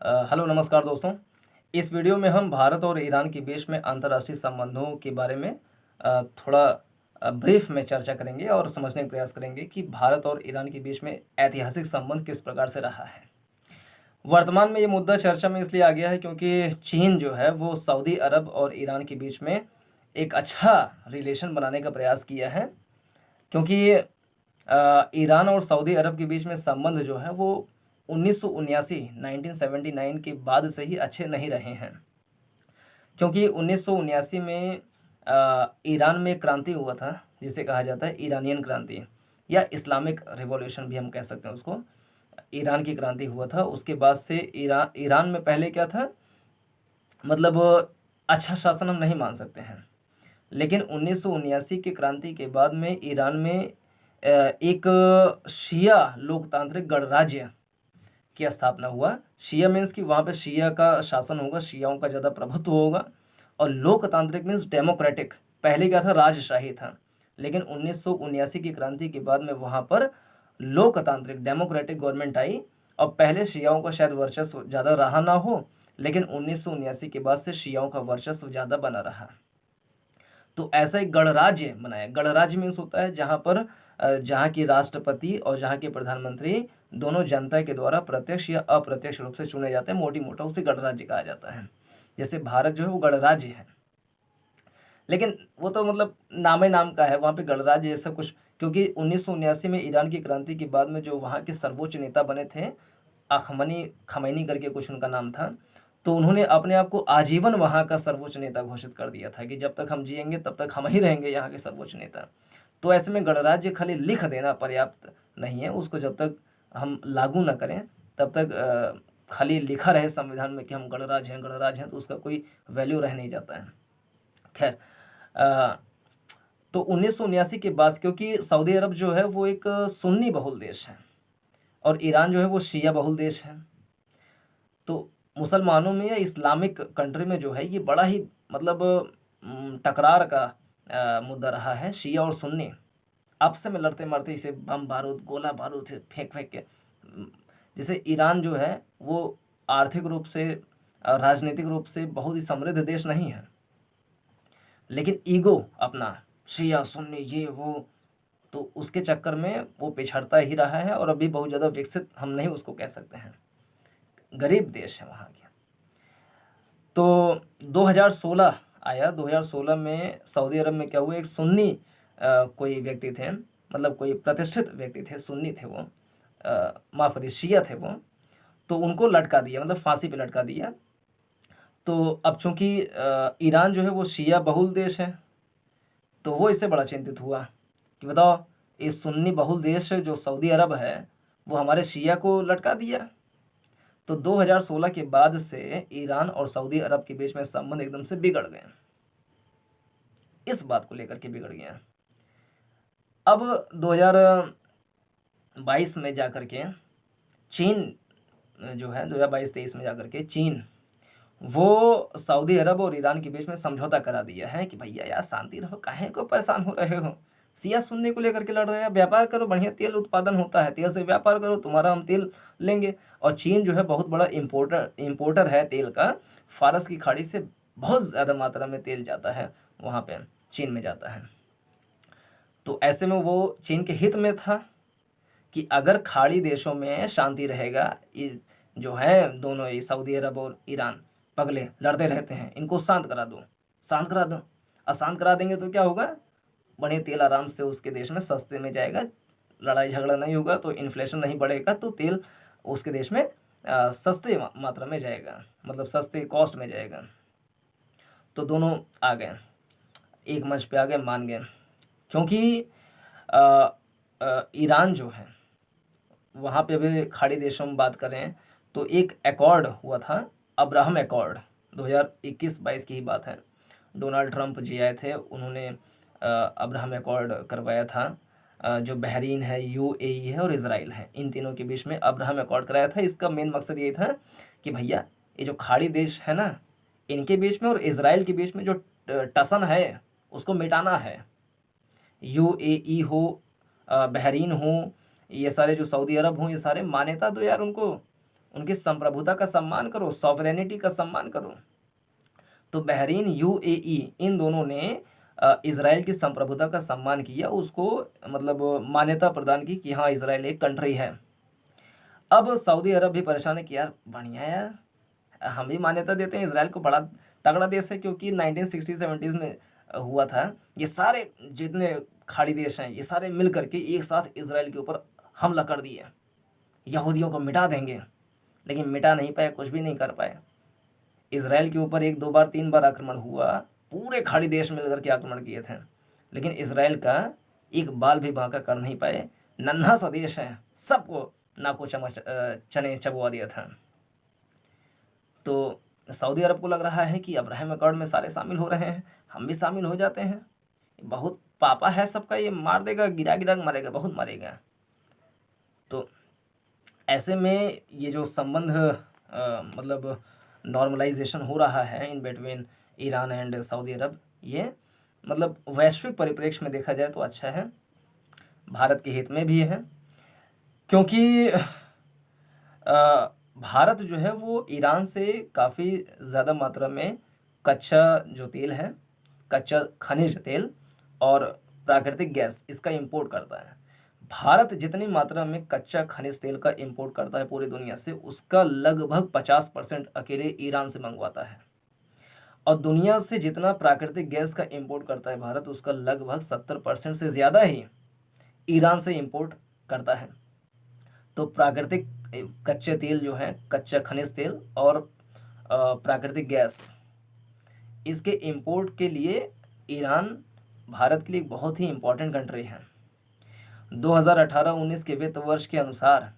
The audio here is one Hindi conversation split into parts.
हेलो नमस्कार दोस्तों। इस वीडियो में हम भारत और ईरान के बीच में अंतर्राष्ट्रीय संबंधों के बारे में थोड़ा ब्रीफ में चर्चा करेंगे और समझने का प्रयास करेंगे कि भारत और ईरान के बीच में ऐतिहासिक संबंध किस प्रकार से रहा है। वर्तमान में ये मुद्दा चर्चा में इसलिए आ गया है क्योंकि चीन जो है वो सऊदी अरब और ईरान के बीच में एक अच्छा रिलेशन बनाने का प्रयास किया है, क्योंकि ईरान और सऊदी अरब के बीच में संबंध जो है वो 1979 के बाद से ही अच्छे नहीं रहे हैं। क्योंकि 1979 में ईरान में क्रांति हुआ था जिसे कहा जाता है ईरानियन क्रांति या इस्लामिक रिवॉल्यूशन भी हम कह सकते हैं उसको। ईरान की क्रांति हुआ था, उसके बाद से ईरान में पहले क्या था, मतलब अच्छा शासन हम नहीं मान सकते हैं, लेकिन 1979 की क्रांति के बाद में ईरान में एक शिया लोकतांत्रिक गणराज्य की स्थापना हुआ। शिया मीन्स कि वहाँ पे शिया का शासन होगा, शियाओं का ज़्यादा प्रभुत्व होगा, और लोकतांत्रिक मीन्स डेमोक्रेटिक। पहले क्या था, राजशाही था, लेकिन 1979 की क्रांति के बाद में वहाँ पर लोकतांत्रिक डेमोक्रेटिक गवर्नमेंट आई। और पहले शियाओं का शायद वर्चस्व ज़्यादा रहा ना हो, लेकिन 1979 के बाद से शियाओं का वर्चस्व ज़्यादा बना रहा। तो ऐसा एक गणराज्य बनाया। गणराज्य मीन्स होता है जहाँ पर जहाँ की राष्ट्रपति और जहाँ के प्रधानमंत्री दोनों जनता के द्वारा प्रत्यक्ष या अप्रत्यक्ष रूप से चुने जाते हैं। मोटी मोटा उसे गणराज्य कहा जाता है। जैसे भारत जो है वो गणराज्य है, लेकिन वो तो मतलब नाम ही नाम का है, वहाँ पे गणराज्य जैसा कुछ। क्योंकि 1979 में ईरान की क्रांति के बाद में जो वहाँ के सर्वोच्च नेता बने थे, अखमनी खमैनी करके कुछ उनका नाम था, तो उन्होंने अपने आप को आजीवन वहाँ का सर्वोच्च नेता घोषित कर दिया था कि जब तक हम जिएंगे तब तक हम ही रहेंगे यहाँ के सर्वोच्च नेता। तो ऐसे में गणराज्य खाली लिख देना पर्याप्त नहीं है, उसको जब तक हम लागू न करें तब तक खाली लिखा रहे संविधान में कि हम गणराज्य हैं, तो उसका कोई वैल्यू रह नहीं जाता है। खैर, तो 1979 के बाद, क्योंकि सऊदी अरब जो है वो एक सुन्नी बहुल देश है और ईरान जो है वो शिया बहुल देश है, तो मुसलमानों में या इस्लामिक कंट्री में जो है ये बड़ा ही मतलब टकरार का मुद्दा रहा है। शिया और सुन्नी आपस में लड़ते मरते इसे बम बारूद गोला बारूद से फेंक फेंक के जैसे ईरान जो है वो आर्थिक रूप से राजनीतिक रूप से बहुत ही समृद्ध देश नहीं है, लेकिन ईगो अपना शिया सुन्नी ये वो, तो उसके चक्कर में वो पिछड़ता ही रहा है और अभी बहुत ज़्यादा विकसित हम नहीं उसको कह सकते हैं, गरीब देश है वहाँ के। तो 2016 आया। 2016 में सऊदी अरब में क्या हुआ, एक सुन्नी कोई व्यक्ति थे, मतलब कोई प्रतिष्ठित व्यक्ति थे, सुन्नी थे वो, माफ़ करिए शिया थे वो, तो उनको लटका दिया, मतलब फांसी पे लटका दिया। तो अब चूंकि ईरान जो है वो शिया बहुल देश है, तो वो इससे बड़ा चिंतित हुआ कि बताओ, इस सुन्नी बहुल देश जो सऊदी अरब है वो हमारे शिया को लटका दिया। तो 2016 के बाद से ईरान और सऊदी अरब के बीच में संबंध एकदम से बिगड़ गए, इस बात को लेकर के बिगड़ गया। अब 2022 में जाकर के चीन जो है 2022-23 में जाकर के चीन वो सऊदी अरब और ईरान के बीच में समझौता करा दिया है कि भैया यार शांति रहो, काहे को परेशान हो रहे हो, सिया सुन्नी को लेकर के लड़ रहे हैं, व्यापार करो, बढ़िया तेल उत्पादन होता है, तेल से व्यापार करो, तुम्हारा हम तेल लेंगे। और चीन जो है बहुत बड़ा इम्पोर्टर है तेल का, फारस की खाड़ी से बहुत ज़्यादा मात्रा में तेल जाता है वहाँ पे, चीन में जाता है। तो ऐसे में वो चीन के हित में था कि अगर खाड़ी देशों में शांति रहेगा, ये जो है दोनों ये सऊदी अरब और ईरान पगले लड़ते रहते हैं, इनको शांत करा दो, शांत करा दो। अशांत करा देंगे तो क्या होगा, बढ़िया तेल आराम से उसके देश में सस्ते में जाएगा, लड़ाई झगड़ा नहीं होगा, तो इन्फ्लेशन नहीं बढ़ेगा, तो तेल उसके देश में सस्ते मात्रा में जाएगा, मतलब सस्ते कॉस्ट में जाएगा। तो दोनों आ गए, एक मंच पे आ गए, मान गए। क्योंकि ईरान जो है वहाँ पे भी खाड़ी देशों में बात करें तो एक एकॉर्ड हुआ था, अब्राहम एकॉर्ड, 2021-22 की ही बात है। डोनाल्ड ट्रंप जी आए थे, उन्होंने अब्राहम एकॉर्ड करवाया था, जो बहरीन है, यूएई है और इज़राइल है, इन तीनों के बीच में अब्राहम एकॉर्ड कराया था। इसका मेन मकसद ये था कि भैया ये जो खाड़ी देश है ना, इनके बीच में और इज़राइल के बीच में जो टसन है उसको मिटाना है। यूएई हो, बहरीन हो, ये सारे जो सऊदी अरब हों, ये सारे मान्यता दो यार उनको, उनकी संप्रभुता का सम्मान करो, सॉवरेनिटी का सम्मान करो। तो बहरीन, यूएई, इन दोनों ने इज़राइल की संप्रभुता का सम्मान किया, उसको मतलब मान्यता प्रदान की कि हाँ इज़राइल एक कंट्री है। अब सऊदी अरब भी परेशान है कि यार बढ़िया यार, हम भी मान्यता देते हैं, इज़राइल को बड़ा तगड़ा देश है, क्योंकि 1960-70s में हुआ था। ये सारे जितने खाड़ी देश हैं ये सारे मिल करके एक साथ इज़राइल के ऊपर हमला कर दिए, यहूदियों को मिटा देंगे, लेकिन मिटा नहीं पाए, कुछ भी नहीं कर पाए। इज़राइल के ऊपर 1 2 बार 3 बार आक्रमण हुआ, पूरे खाड़ी देश मिलकर के आक्रमण किए थे, लेकिन इज़राइल का एक बाल भी बांका कर नहीं पाए। नन्हा सा देश है, सबको नाको चने चबवा दिया था। तो सऊदी अरब को लग रहा है कि अब्राहम अकॉर्ड में सारे शामिल हो रहे हैं, हम भी शामिल हो जाते हैं, बहुत पापा है सबका, ये मार देगा, गिरा गिरा मारेगा, बहुत मारेगा। तो ऐसे में ये जो संबंध मतलब नॉर्मलाइजेशन हो रहा है in between Iran and Saudi Arab, ये मतलब वैश्विक परिप्रेक्ष्य में देखा जाए तो अच्छा है, भारत के हित में भी है, क्योंकि भारत जो है वो ईरान से काफ़ी ज़्यादा मात्रा में कच्चा जो तेल है, कच्चा खनिज तेल और प्राकृतिक गैस, इसका इंपोर्ट करता है। भारत जितनी मात्रा में कच्चा खनिज तेल का इंपोर्ट करता है पूरी दुनिया से, उसका लगभग 50% अकेले ईरान से मंगवाता है। और दुनिया से जितना प्राकृतिक गैस का इंपोर्ट करता है भारत, उसका लगभग 70% से ज़्यादा ही ईरान से इंपोर्ट करता है। तो प्राकृतिक कच्चे तेल जो है, कच्चा खनिज तेल और प्राकृतिक गैस, इसके इंपोर्ट के लिए ईरान भारत के लिए एक बहुत ही इम्पोर्टेंट कंट्री है। 2018-19 के वित्त वर्ष के अनुसार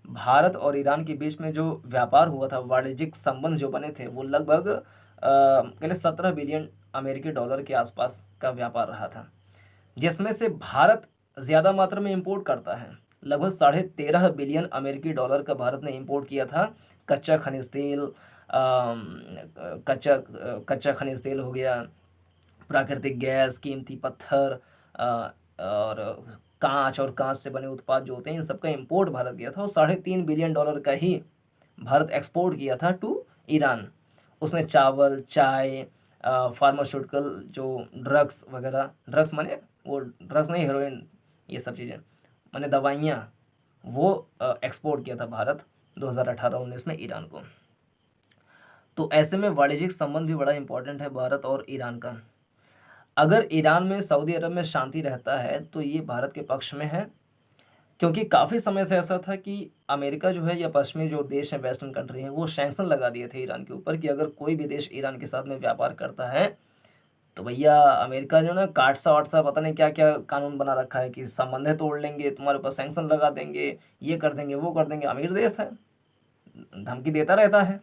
भारत और ईरान के बीच में जो व्यापार हुआ था, वाणिज्यिक संबंध जो बने थे, वो लगभग पहले 17 बिलियन अमेरिकी डॉलर के आसपास का व्यापार रहा था, जिसमें से भारत ज़्यादा मात्रा में इंपोर्ट करता है। लगभग 13.5 बिलियन अमेरिकी डॉलर का भारत ने इंपोर्ट किया था कच्चा खनिज तेल, कच्चा खनिज तेल हो गया, प्राकृतिक गैस, कीमती पत्थर और कांच और कांच से बने उत्पाद जो होते हैं, इन सब का इंपोर्ट भारत किया था, और 3.5 बिलियन डॉलर का ही भारत एक्सपोर्ट किया था टू ईरान। उसमें चावल, चाय, फार्मास्यूटिकल जो ड्रग्स वगैरह, ड्रग्स माने वो ड्रग्स नहीं, हेरोइन, ये सब चीज़ें माने दवाइयाँ, वो एक्सपोर्ट किया था भारत 2018-19 में ईरान को। तो ऐसे में वाणिज्यिक संबंध भी बड़ा इंपॉर्टेंट है भारत और ईरान का। अगर ईरान में, सऊदी अरब में शांति रहता है तो ये भारत के पक्ष में है, क्योंकि काफ़ी समय से ऐसा था कि अमेरिका जो है या पश्चिमी जो देश हैं, वेस्टर्न कंट्री हैं, वो सैंक्शन लगा दिए थे ईरान के ऊपर कि अगर कोई भी देश ईरान के साथ में व्यापार करता है तो भैया अमेरिका जो ना काटसा वाटसा पता नहीं क्या क्या कानून बना रखा है कि संबंध तोड़ लेंगे, तुम्हारे ऊपर सैंक्शन लगा देंगे, ये कर देंगे, वो कर देंगे। अमीर देश है, धमकी देता रहता है।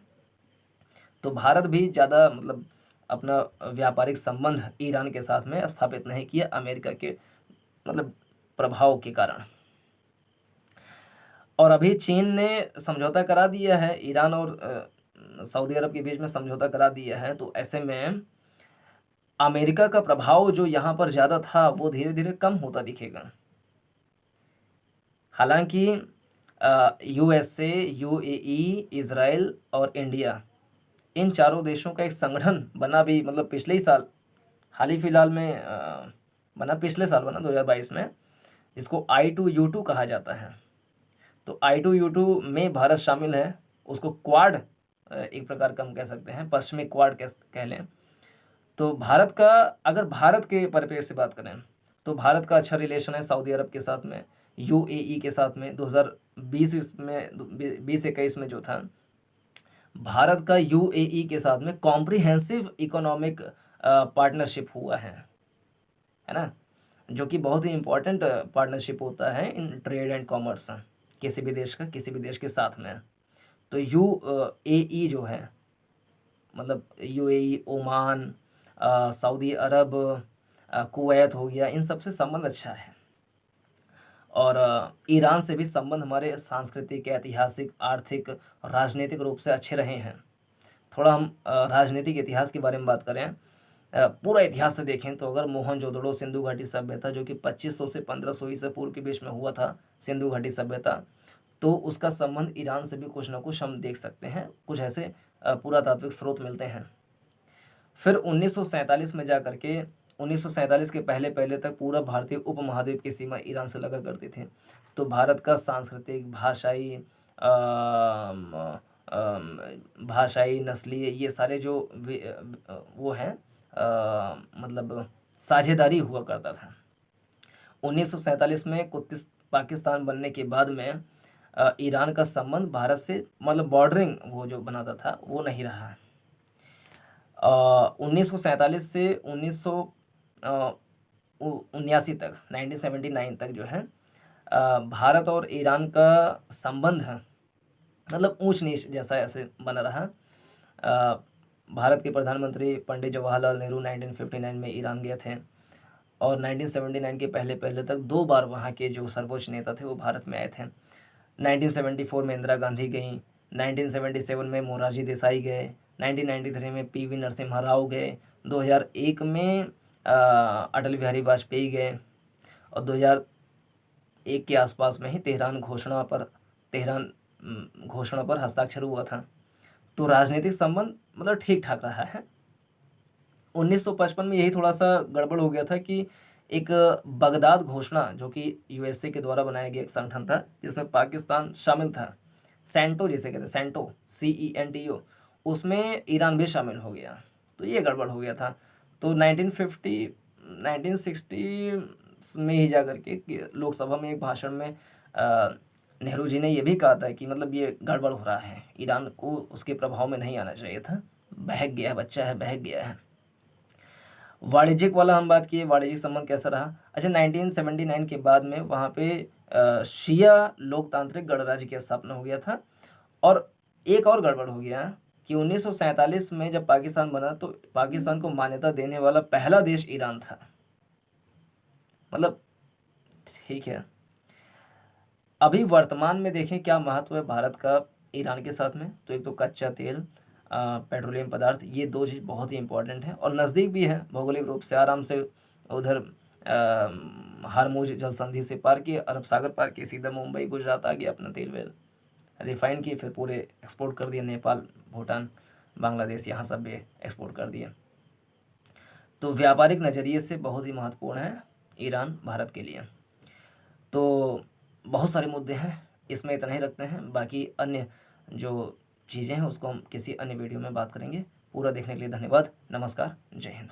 तो भारत भी ज़्यादा मतलब अपना व्यापारिक संबंध ईरान के साथ में स्थापित नहीं किया, अमेरिका के मतलब प्रभाव के कारण। और अभी चीन ने समझौता करा दिया है, ईरान और सऊदी अरब के बीच में समझौता करा दिया है। तो ऐसे में अमेरिका का प्रभाव जो यहाँ पर ज़्यादा था वो धीरे धीरे कम होता दिखेगा। हालांकि यूएसए, यूएई, इज़राइल और इंडिया, इन चारों देशों का एक संगठन बना भी, मतलब पिछले ही साल, हाल ही फिलहाल में बना, पिछले साल बना 2022 में, जिसको I2U2 कहा जाता है। तो I2U2 में भारत शामिल है, उसको क्वाड एक प्रकार का हम कह सकते हैं, पश्चिमी क्वाड कह लें। तो भारत का, अगर भारत के परिप्रेक्ष्य से बात करें तो भारत का अच्छा रिलेशन है सऊदी अरब के साथ में, यूएई के साथ में। 2020 में, 2021 में जो था, भारत का यूएई के साथ में कॉम्प्रिहेंसिव इकोनॉमिक पार्टनरशिप हुआ है ना, जो कि बहुत ही इम्पोर्टेंट पार्टनरशिप होता है इन ट्रेड एंड कॉमर्स किसी भी देश का किसी भी देश के साथ में। तो यूएई जो है, मतलब यूएई, ओमान, सऊदी अरब, कुवैत हो गया, इन सब से संबंध अच्छा है। और ईरान से भी संबंध हमारे सांस्कृतिक, ऐतिहासिक, आर्थिक, राजनीतिक रूप से अच्छे रहे हैं। थोड़ा हम राजनीतिक इतिहास के बारे में बात करें, पूरा इतिहास से देखें तो अगर मोहनजोदड़ो सिंधु घाटी सभ्यता, जो कि 2500 से 1500 ईसा पूर्व के बीच में हुआ था, सिंधु घाटी सभ्यता, तो उसका संबंध ईरान से भी कुछ ना कुछ हम देख सकते हैं, कुछ ऐसे पुरातात्विक स्रोत मिलते हैं। फिर 1947 में जा करके 1947 के पहले पहले तक पूरा भारतीय उपमहाद्वीप की सीमा ईरान से लगा करती थी। तो भारत का सांस्कृतिक, भाषाई, नस्लीय ये सारे जो वो हैं मतलब साझेदारी हुआ करता था। 1947 में कुतिस पाकिस्तान बनने के बाद में ईरान का संबंध भारत से मतलब बॉर्डरिंग वो जो बनाता था वो नहीं रहा। 1947 से 1979 तक 1979 तक जो है भारत और ईरान का संबंध मतलब ऊंच नीच जैसा ऐसे बना रहा। भारत के प्रधानमंत्री पंडित जवाहरलाल नेहरू 1959 में ईरान गए थे और 1979 के पहले पहले तक 2 बार वहाँ के जो सर्वोच्च नेता थे वो भारत में आए थे। 1974 में इंदिरा गांधी गई, 1977 में मोरारजी देसाई गए, 1993 में पीवी नरसिम्हा राव गए, 2001 में अटल बिहारी वाजपेयी गए और 2001 के आसपास में ही तेहरान घोषणा पर हस्ताक्षर हुआ था। तो राजनीतिक संबंध मतलब ठीक ठाक रहा है। 1955 में यही थोड़ा सा गड़बड़ हो गया था कि एक बगदाद घोषणा जो कि यूएसए के द्वारा बनाया गया एक संगठन था जिसमें पाकिस्तान शामिल था, सेंटो जिसे कहते हैं, सेंटो CENTO, उसमें ईरान भी शामिल हो गया। तो ये गड़बड़ हो गया था। तो 1960 में ही जा करके लोकसभा में एक भाषण में नेहरू जी ने यह भी कहा था कि मतलब ये गड़बड़ हो रहा है, ईरान को उसके प्रभाव में नहीं आना चाहिए था, बहक गया है, बच्चा है, बहक गया है। वाणिज्यिक वाला हम बात किए, वाणिज्यिक संबंध कैसा रहा। अच्छा, 1979 के बाद में वहाँ पे शिया लोकतांत्रिक गणराज्य की स्थापना हो गया था। और एक और गड़बड़ हो गया कि 1947 में जब पाकिस्तान बना तो पाकिस्तान को मान्यता देने वाला पहला देश ईरान था। मतलब ठीक है, अभी वर्तमान में देखें क्या महत्व है भारत का ईरान के साथ में। तो एक तो कच्चा तेल, पेट्रोलियम पदार्थ, ये 2 चीज़ बहुत ही इंपॉर्टेंट है और नज़दीक भी है भौगोलिक रूप से, आराम से उधर हारमुज जल संधि से पार किए, अरब सागर पार किए, सीधा मुंबई गुजरात आ गया, अपना तेल वेल रिफाइन किए, फिर पूरे एक्सपोर्ट कर दिया, नेपाल, भूटान, बांग्लादेश, यहाँ सब भी एक्सपोर्ट कर दिया। तो व्यापारिक नज़रिए से बहुत ही महत्वपूर्ण है ईरान भारत के लिए। तो बहुत सारे मुद्दे हैं, इसमें इतना ही रखते हैं, बाकी अन्य जो चीज़ें हैं उसको हम किसी अन्य वीडियो में बात करेंगे। पूरा देखने के लिए धन्यवाद। नमस्कार, जय हिंद।